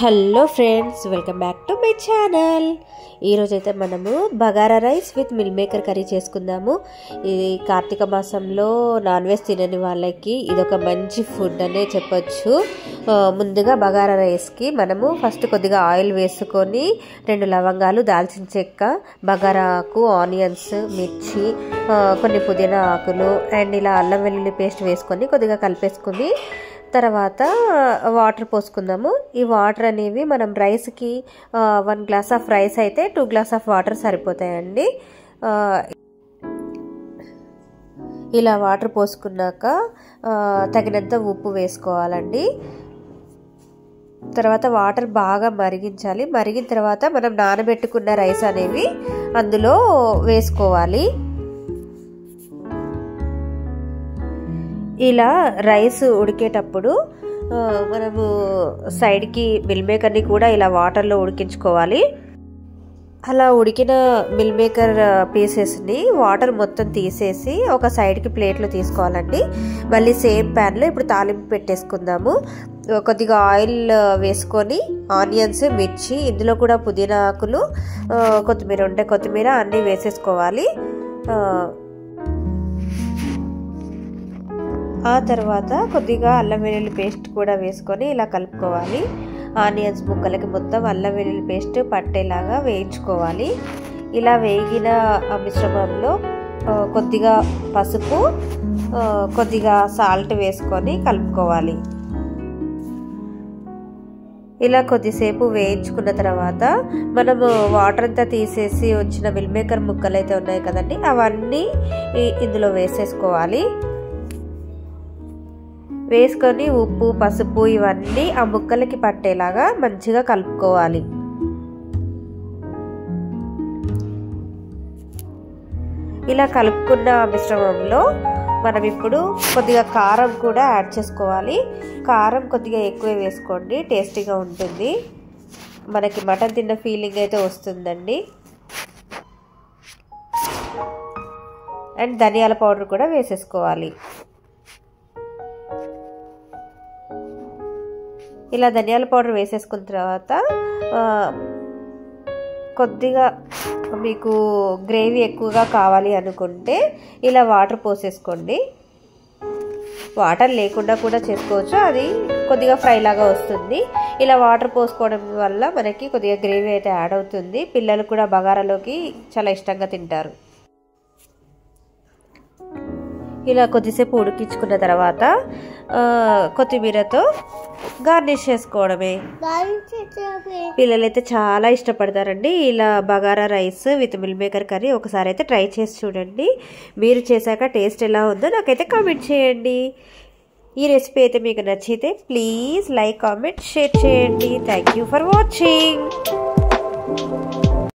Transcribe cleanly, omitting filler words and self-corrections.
Hello friends, welcome back to my channel. ఈరోజైతే మనము bagara rice with meal maker curry చేసుకుందాము. ఇది కార్తీక మాసంలో నాన్ వెజ్ తినని వాళ్ళకి ఇదొక మంచి ఫుడ్ అనే చెప్పొచ్చు. ముందుగా బగారా రైస్కి మనము ఫస్ట్ కొద్దిగా ఆయిల్ వేసుకొని 2 లవంగాలు, దాల్చిన చెక్క, బగారా ఆకు, ఆనియన్స్, మిర్చి, కొన్ని పుదీనా ఆకులు అండ్ ఇలా అల్లం వెల్లుల్లి పేస్ట్ వేసుకొని కొద్దిగా కలిపేసుకుని తర్వాత వాటర్ పోసుకుందాము. ఈ వాటర్ అనేవి మనం రైస్కి 1 గ్లాస్ ఆఫ్ రైస్ అయితే 2 గ్లాస్ ఆఫ్ వాటర్ సరిపోతాయండి. ఇలా వాటర్ పోసుకున్నాక తగినంత ఉప్పు వేసుకోవాలండి. తర్వాత వాటర్ బాగా మరిగించాలి. మరిగిన తర్వాత మనం నానబెట్టుకున్న రైస్ అనేవి అందులో వేసుకోవాలి. ఇలా రైస్ ఉడికేటప్పుడు మనము సైడ్కి మిల్ మేకర్ని కూడా ఇలా వాటర్లో ఉడికించుకోవాలి. అలా ఉడికిన మిల్ మేకర్ పీసెస్ని వాటర్ మొత్తం తీసేసి ఒక సైడ్కి ప్లేట్లో తీసుకోవాలండి. మళ్ళీ సేమ్ ప్యాన్లో ఇప్పుడు తాలింపు పెట్టేసుకుందాము. కొద్దిగా ఆయిల్ వేసుకొని ఆనియన్స్, మిర్చి, ఇందులో కూడా పుదీనా ఆకులు, కొత్తిమీర ఉంటే కొత్తిమీర అన్నీ వేసేసుకోవాలి. ఆ తర్వాత కొద్దిగా అల్లం వెల్లుల్లి పేస్ట్ కూడా వేసుకొని ఇలా కలుపుకోవాలి. ఆనియన్స్ ముక్కలకి మొత్తం అల్లం వెల్లుల్లి పేస్ట్ పట్టేలాగా వేయించుకోవాలి. ఇలా వేగిన మిశ్రమంలో కొద్దిగా పసుపు, కొద్దిగా సాల్ట్ వేసుకొని కలుపుకోవాలి. ఇలా కొద్దిసేపు వేయించుకున్న తర్వాత మనము వాటర్ అంతా తీసేసి వచ్చిన మిల్ మేకర్ ముక్కలు అయితే ఉన్నాయి కదండి, అవన్నీ ఇందులో వేసేసుకోవాలి. వేసుకొని ఉప్పు, పసుపు ఇవన్నీ ఆ ముక్కలకి పట్టేలాగా మంచిగా కలుపుకోవాలి. ఇలా కలుపుకున్న మిశ్రమంలో మనం ఇప్పుడు కొద్దిగా కారం కూడా యాడ్ చేసుకోవాలి. కారం కొద్దిగా ఎక్కువే వేసుకోండి, టేస్టీగా ఉంటుంది. మనకి మటన్ తిన్న ఫీలింగ్ అయితే వస్తుందండి. అండ్ ధనియాల పౌడర్ కూడా వేసేసుకోవాలి. ఇలా ధనియాల పౌడర్ వేసేసుకున్న తర్వాత కొద్దిగా మీకు గ్రేవీ ఎక్కువగా కావాలి అనుకుంటే ఇలా వాటర్ పోసేసుకోండి. వాటర్ లేకుండా కూడా చేసుకోవచ్చు, అది కొద్దిగా ఫ్రై లాగా వస్తుంది. ఇలా వాటర్ పోసుకోవడం వల్ల మనకి కొద్దిగా గ్రేవీ అయితే యాడ్ అవుతుంది. పిల్లలు కూడా బగారాలోకి చాలా ఇష్టంగా తింటారు. ఇలా కొద్దిసేపు ఉడికించుకున్న తర్వాత కొత్తిమీరతో గార్నిష్ చేసుకోవడమే. పిల్లలైతే చాలా ఇష్టపడతారండి ఇలా bagara rice with meal maker curry. ఒకసారి అయితే ట్రై చేసి చూడండి. మీరు చేశాక టేస్ట్ ఎలా ఉందో నాకైతే కామెంట్ చేయండి. ఈ రెసిపీ అయితే మీకు నచ్చితే ప్లీజ్ లైక్, కామెంట్, షేర్ చేయండి. Thank you for watching.